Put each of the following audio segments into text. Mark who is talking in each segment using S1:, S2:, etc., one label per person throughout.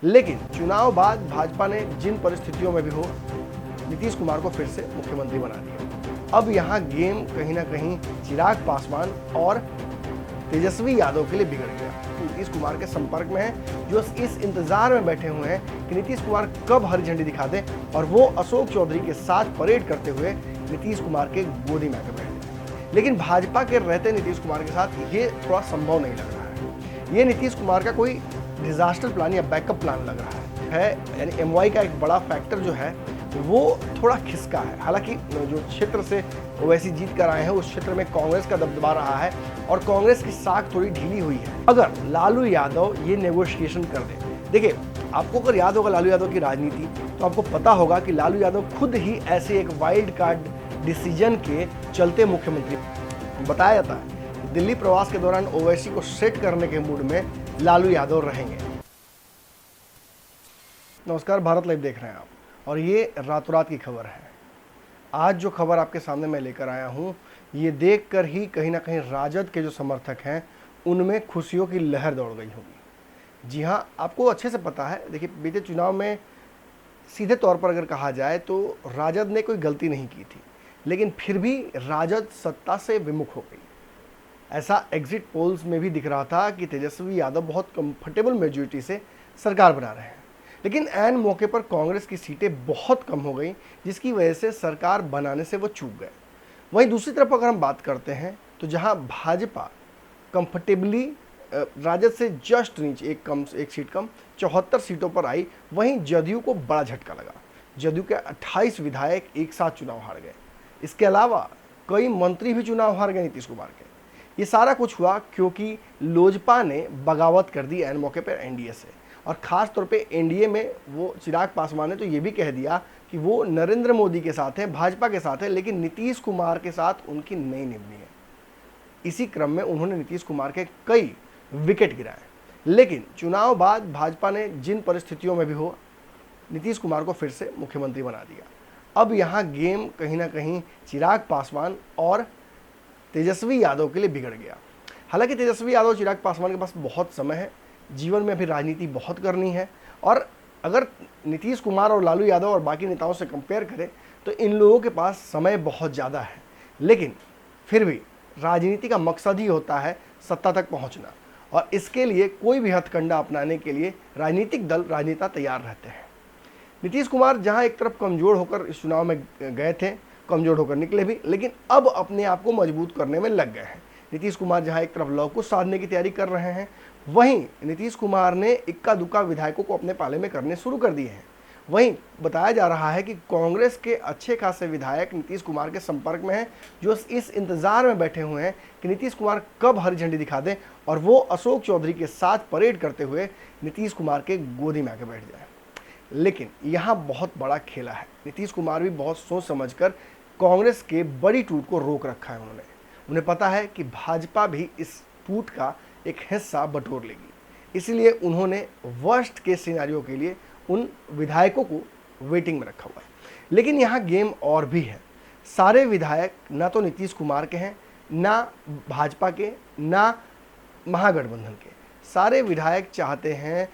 S1: लेकिन चुनाव बाद भाजपा ने जिन परिस्थितियों में भी हो नीतीश कुमार को फिर से मुख्यमंत्री बना दिया। अब यहाँ गेम कहीं ना कहीं चिराग पासवान और तेजस्वी यादव के लिए बिगड़ गया। नीतीश कुमार के संपर्क में है, जो इस इंतजार में बैठे हुए हैं कि नीतीश कुमार कब हरी झंडी दिखा दें और वो अशोक चौधरी के साथ परेड करते हुए नीतीश कुमार के गोदी में आकर बैठ जाए। लेकिन भाजपा के रहते नीतीश कुमार के साथ ये थोड़ा संभव नहीं लग रहा है। ये नीतीश कुमार का कोई डिजास्टर प्लान या बैकअप प्लान लग रहा है। यानी एमवाई का एक बड़ा फैक्टर जो है वो थोड़ा खिसका है। हालांकि जो क्षेत्र से ओवैसी जीत कर आए हैं उस क्षेत्र में कांग्रेस का दबदबा रहा है और कांग्रेस की साख थोड़ी ढीली हुई है। अगर लालू यादव ये नेगोशिएशन कर दे, देखिए आपको अगर याद होगा लालू यादव की राजनीति, तो आपको पता होगा कि लालू यादव खुद ही ऐसे एक वाइल्ड कार्ड डिसीजन के चलते मुख्यमंत्री बताया जाता है। दिल्ली प्रवास के दौरान ओवैसी को सेट करने के मूड में लालू यादव रहेंगे। नमस्कार, भारत लाइव देख रहे हैं आप और ये रातों रात की खबर है। आज जो खबर आपके सामने मैं लेकर आया हूँ, ये देखकर ही कहीं ना कहीं राजद के जो समर्थक हैं उनमें खुशियों की लहर दौड़ गई होगी। जी हाँ, आपको अच्छे से पता है। देखिए, बीते चुनाव में सीधे तौर पर अगर कहा जाए तो राजद ने कोई गलती नहीं की थी, लेकिन फिर भी राजद सत्ता से विमुख हो गई। ऐसा एग्जिट पोल्स में भी दिख रहा था कि तेजस्वी यादव बहुत कंफर्टेबल मेजॉरिटी से सरकार बना रहे हैं, लेकिन ऐन मौके पर कांग्रेस की सीटें बहुत कम हो गई, जिसकी वजह से सरकार बनाने से वो चूक गए। वहीं दूसरी तरफ अगर हम बात करते हैं तो जहां भाजपा कंफर्टेबली राजद से जस्ट नीचे एक सीट कम 74 सीटों पर आई, वहीं जदयू को बड़ा झटका लगा। जदयू के 28 विधायक एक साथ चुनाव हार गए। इसके अलावा कई मंत्री भी चुनाव हार गए नीतीश कुमार के। ये सारा कुछ हुआ क्योंकि लोजपा ने बगावत कर दी ऐन मौके पर एनडीए से, और ख़ास तौर पे एनडीए में वो चिराग पासवान ने तो ये भी कह दिया कि वो नरेंद्र मोदी के साथ है, भाजपा के साथ है, लेकिन नीतीश कुमार के साथ उनकी नहीं निभनी है। इसी क्रम में उन्होंने नीतीश कुमार के कई विकेट गिराए। लेकिन चुनाव बाद भाजपा ने जिन परिस्थितियों में भी हो नीतीश कुमार को फिर से मुख्यमंत्री बना दिया। अब यहाँ गेम कहीं ना कहीं चिराग पासवान और तेजस्वी यादव के लिए बिगड़ गया। हालांकि तेजस्वी यादव चिराग पासवान के पास बहुत समय है, जीवन में अभी राजनीति बहुत करनी है, और अगर नीतीश कुमार और लालू यादव और बाकी नेताओं से कंपेयर करें तो इन लोगों के पास समय बहुत ज़्यादा है। लेकिन फिर भी राजनीति का मकसद ही होता है सत्ता तक पहुंचना, और इसके लिए कोई भी हथकंडा अपनाने के लिए राजनीतिक दल राजनेता तैयार रहते हैं। नीतीश कुमार जहां एक तरफ कमज़ोर होकर इस चुनाव में गए थे, कमज़ोर होकर निकले भी, लेकिन अब अपने आप को मजबूत करने में लग गए हैं। नीतीश कुमार जहां एक तरफ लव कुश साधने की तैयारी कर रहे हैं, वहीं नीतीश कुमार ने इक्का दुक्का विधायकों को अपने पाले में करने शुरू कर दिए हैं। वहीं बताया जा रहा है कि कांग्रेस के अच्छे खासे विधायक नीतीश कुमार के संपर्क में हैं, जो इस इंतजार में बैठे हुए हैं कि नीतीश कुमार कब हरी झंडी दिखा दें और वो अशोक चौधरी के साथ परेड करते हुए नीतीश कुमार के गोदी में आके बैठ जाए। लेकिन यहाँ बहुत बड़ा खेला है। नीतीश कुमार भी बहुत सोच समझकर कांग्रेस के बड़ी टूट को रोक रखा है। उन्हें पता है कि भाजपा भी इस टूट का एक हिस्सा बटोर लेगी, इसलिए उन्होंने वर्स्ट केस सिनेरियो के लिए उन विधायकों को वेटिंग में रखा हुआ है। लेकिन यहाँ गेम और भी है। सारे विधायक ना तो नीतीश कुमार के हैं, ना भाजपा के, ना महागठबंधन के। सारे विधायक चाहते हैं,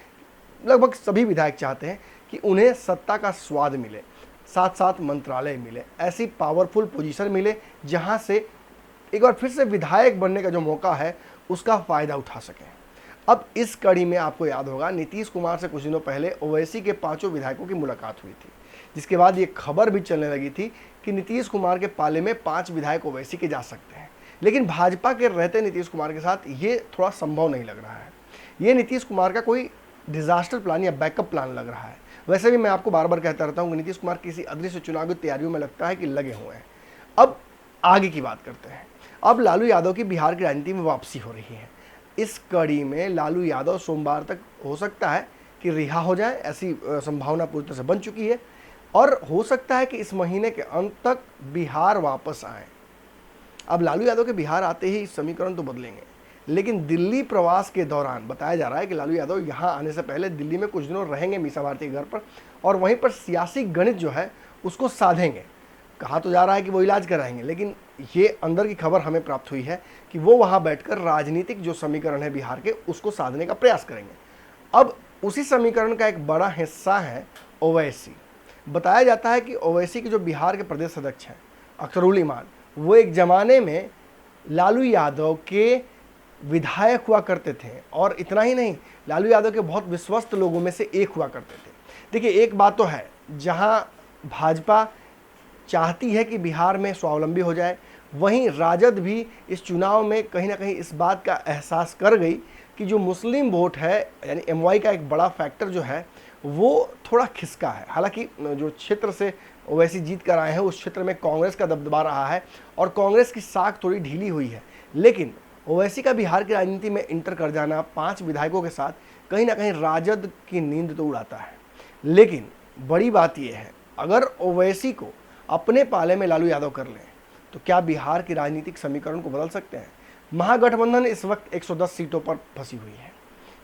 S1: लगभग सभी विधायक चाहते हैं कि उन्हें सत्ता का स्वाद मिले, साथ साथ मंत्रालय मिले, ऐसी पावरफुल पोजीशन मिले जहाँ से एक बार फिर से विधायक बनने का जो मौका है उसका फ़ायदा उठा सकें। अब इस कड़ी में आपको याद होगा नीतीश कुमार से कुछ दिनों पहले ओवैसी के 5 विधायकों की मुलाकात हुई थी, जिसके बाद ये खबर भी चलने लगी थी कि नीतीश कुमार के पाले में 5 विधायक ओवैसी के जा सकते हैं। लेकिन भाजपा के रहते नीतीश कुमार के साथ ये थोड़ा संभव नहीं लग रहा है। ये नीतीश कुमार का कोई डिजास्टर प्लान या बैकअप प्लान लग रहा है। वैसे भी मैं आपको बार बार कहता रहता हूँ कि नीतीश कुमार किसी अदृश्य चुनाव की तैयारियों में लगता है कि लगे हुए हैं। अब आगे की बात करते हैं। अब लालू यादव की बिहार की राजनीति में वापसी हो रही है। इस कड़ी में लालू यादव सोमवार तक हो सकता है कि रिहा हो जाए, ऐसी संभावना पूरी तरह से बन चुकी है, और हो सकता है कि इस महीने के अंत तक बिहार वापस आए। अब लालू यादव के बिहार आते ही समीकरण तो बदलेंगे, लेकिन दिल्ली प्रवास के दौरान बताया जा रहा है कि लालू यादव यहाँ आने से पहले दिल्ली में कुछ दिनों रहेंगे मीसा भारती के घर पर, और वहीं पर सियासी गणित जो है उसको साधेंगे। कहा तो जा रहा है कि वो इलाज कराएंगे, लेकिन ये अंदर की खबर हमें प्राप्त हुई है कि वो वहाँ बैठकर राजनीतिक जो समीकरण है बिहार के उसको साधने का प्रयास करेंगे। अब उसी समीकरण का एक बड़ा हिस्सा है ओवैसी। बताया जाता है कि ओवैसी के जो बिहार के प्रदेश अध्यक्ष हैं अख्तरुल इमान, वो एक ज़माने में लालू यादव के विधायक हुआ करते थे, और इतना ही नहीं, लालू यादव के बहुत विश्वस्त लोगों में से एक हुआ करते थे। देखिए, एक बात तो है, जहां भाजपा चाहती है कि बिहार में स्वावलंबी हो जाए, वहीं राजद भी इस चुनाव में कहीं ना कहीं इस बात का एहसास कर गई कि जो मुस्लिम वोट है, यानी एमवाई का एक बड़ा फैक्टर जो है वो थोड़ा खिसका है। हालांकि जो क्षेत्र से ओवैसी जीत कर आए हैं उस क्षेत्र में कांग्रेस का दबदबा रहा है और कांग्रेस की साख थोड़ी ढीली हुई है, लेकिन ओवैसी का बिहार की राजनीति में इंटर कर जाना 5 विधायकों के साथ कहीं ना कहीं राजद की नींद तो उड़ाता है। लेकिन बड़ी बात यह है, अगर ओवैसी को अपने पाले में लालू यादव कर लें तो क्या बिहार की राजनीतिक समीकरण को बदल सकते हैं? महागठबंधन इस वक्त 110 सीटों पर फंसी हुई है,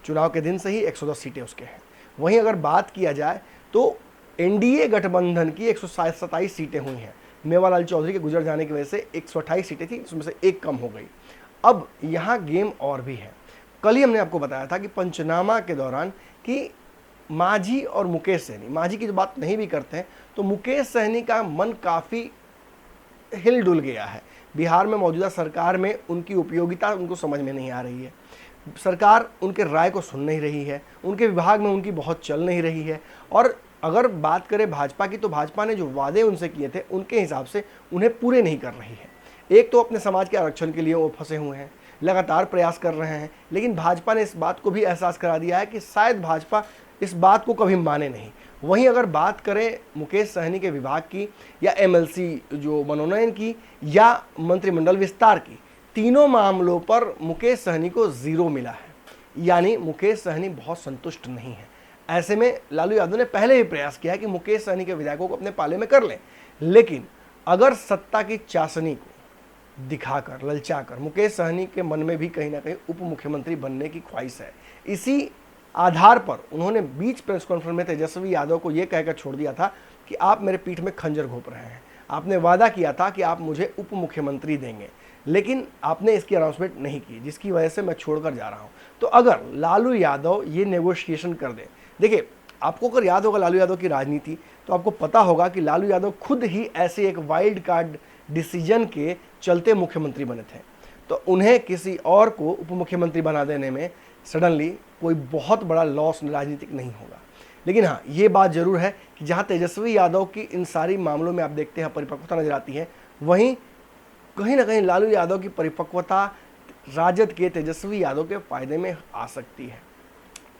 S1: चुनाव के दिन से ही 110 सीटें उसके हैं। वहीं अगर बात किया जाए तो एनडीए गठबंधन की 127 सीटें हुई हैं। मेवालाल चौधरी के गुजर जाने की वजह से 128 सीटें थी, उसमें से एक कम हो गई। अब यहाँ गेम और भी है। कल ही हमने आपको बताया था कि पंचनामा के दौरान कि मांझी और मुकेश सहनी, मांझी की जो बात नहीं भी करते हैं तो मुकेश सहनी का मन काफ़ी हिल डुल गया है। बिहार में मौजूदा सरकार में उनकी उपयोगिता उनको समझ में नहीं आ रही है, सरकार उनके राय को सुन नहीं रही है, उनके विभाग में उनकी बहुत चल नहीं रही है। और अगर बात करें भाजपा की, तो भाजपा ने जो वादे उनसे किए थे उनके हिसाब से उन्हें पूरे नहीं कर रही है। एक तो अपने समाज के आरक्षण के लिए वो फंसे हुए हैं, लगातार प्रयास कर रहे हैं, लेकिन भाजपा ने इस बात को भी एहसास करा दिया है कि शायद भाजपा इस बात को कभी माने नहीं। वहीं अगर बात करें मुकेश सहनी के विभाग की या एमएलसी जो मनोनयन की या मंत्रिमंडल विस्तार की, तीनों मामलों पर मुकेश सहनी को 0 मिला है, यानी मुकेश सहनी बहुत संतुष्ट नहीं है। ऐसे में लालू यादव ने पहले ही प्रयास किया कि मुकेश सहनी के विधायकों को अपने पाले में कर लें, लेकिन अगर सत्ता की चाशनी को दिखाकर, ललचाकर मुकेश सहनी के मन में भी कहीं ना कहीं उप मुख्यमंत्री बनने की ख्वाहिश है। इसी आधार पर उन्होंने बीच प्रेस कॉन्फ्रेंस में तेजस्वी यादव को यह कहकर छोड़ दिया था कि आप मेरे पीठ में खंजर घोंप रहे हैं, आपने वादा किया था कि आप मुझे उप मुख्यमंत्री देंगे, लेकिन आपने इसकी अनाउंसमेंट नहीं की, जिसकी वजह से मैं छोड़कर जा रहा हूं। तो अगर लालू यादव ये नेगोशिएशन कर दे, देखिए आपको अगर याद होगा लालू यादव की राजनीति, तो आपको पता होगा कि लालू यादव खुद ही ऐसे एक वाइल्ड कार्ड डिसीजन के चलते मुख्यमंत्री बने थे, तो उन्हें किसी और को उप मुख्यमंत्री बना देने में सडनली कोई बहुत बड़ा लॉस राजनीतिक नहीं होगा। लेकिन हाँ, ये बात जरूर है कि जहाँ तेजस्वी यादव की इन सारी मामलों में आप देखते हैं परिपक्वता नजर आती है, वहीं कहीं ना कहीं लालू यादव की परिपक्वता राजद के तेजस्वी यादव के फायदे में आ सकती है।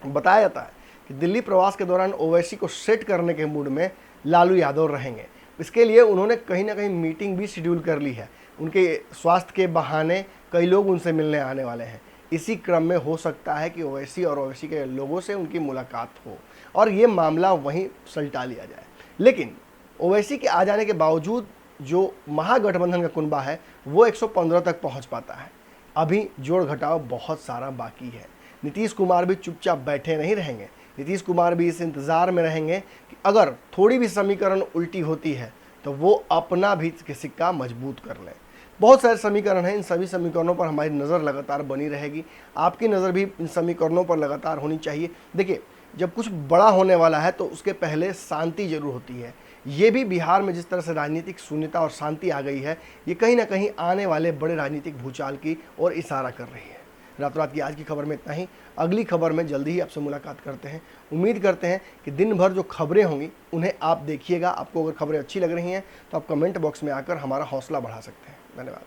S1: बताया जाता है कि दिल्ली प्रवास के दौरान ओवैसी को सेट करने के मूड में लालू यादव रहेंगे। इसके लिए उन्होंने कहीं ना कहीं मीटिंग भी शेड्यूल कर ली है, उनके स्वास्थ्य के बहाने कई लोग उनसे मिलने आने वाले हैं। इसी क्रम में हो सकता है कि ओवैसी और ओवैसी के लोगों से उनकी मुलाकात हो और ये मामला वहीं सलटा लिया जाए। लेकिन ओवैसी के आ जाने के बावजूद जो महागठबंधन का कुनबा है वो 115 तक पहुंच पाता है। अभी जोड़ घटाव बहुत सारा बाकी है। नीतीश कुमार भी चुपचाप बैठे नहीं रहेंगे, नीतीश कुमार भी इस इंतज़ार में रहेंगे कि अगर थोड़ी भी समीकरण उल्टी होती है तो वो अपना भी सिक्का मजबूत कर लें। बहुत सारे समीकरण हैं, इन सभी समीकरणों पर हमारी नज़र लगातार बनी रहेगी, आपकी नज़र भी इन समीकरणों पर लगातार होनी चाहिए। देखिए, जब कुछ बड़ा होने वाला है तो उसके पहले शांति जरूर होती है। ये भी बिहार में जिस तरह से राजनीतिक शून्यता और शांति आ गई है, ये कहीं ना कहीं आने वाले बड़े राजनीतिक भूचाल की ओर इशारा कर रही है। रात रात की आज की खबर में इतना ही। अगली खबर में जल्दी ही आपसे मुलाकात करते हैं। उम्मीद करते हैं कि दिन भर जो खबरें होंगी उन्हें आप देखिएगा। आपको अगर खबरें अच्छी लग रही हैं तो आप कमेंट बॉक्स में आकर हमारा हौसला बढ़ा सकते हैं। धन्यवाद।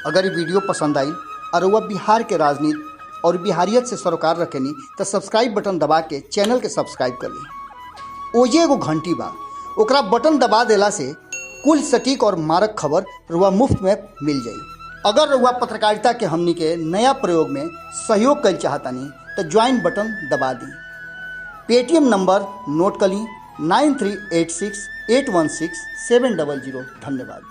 S2: अगर ये वीडियो पसंद आई और वह बिहार के राजनीति और बिहारियत से सरोकार रखेनी तो सब्सक्राइब बटन दबा के चैनल के सब्सक्राइब कर ली। ओजे एगो घंटी बा, ओकरा बटन दबा देला से कुल सटीक और मारक खबर रुआ मुफ्त में मिल जाई। अगर रुआ पत्रकारिता के हमनी के नया प्रयोग में सहयोग कर चाहतानी तो ज्वाइन बटन दबा दी। पेटीएम नंबर नोट कर ली 9386816700। धन्यवाद।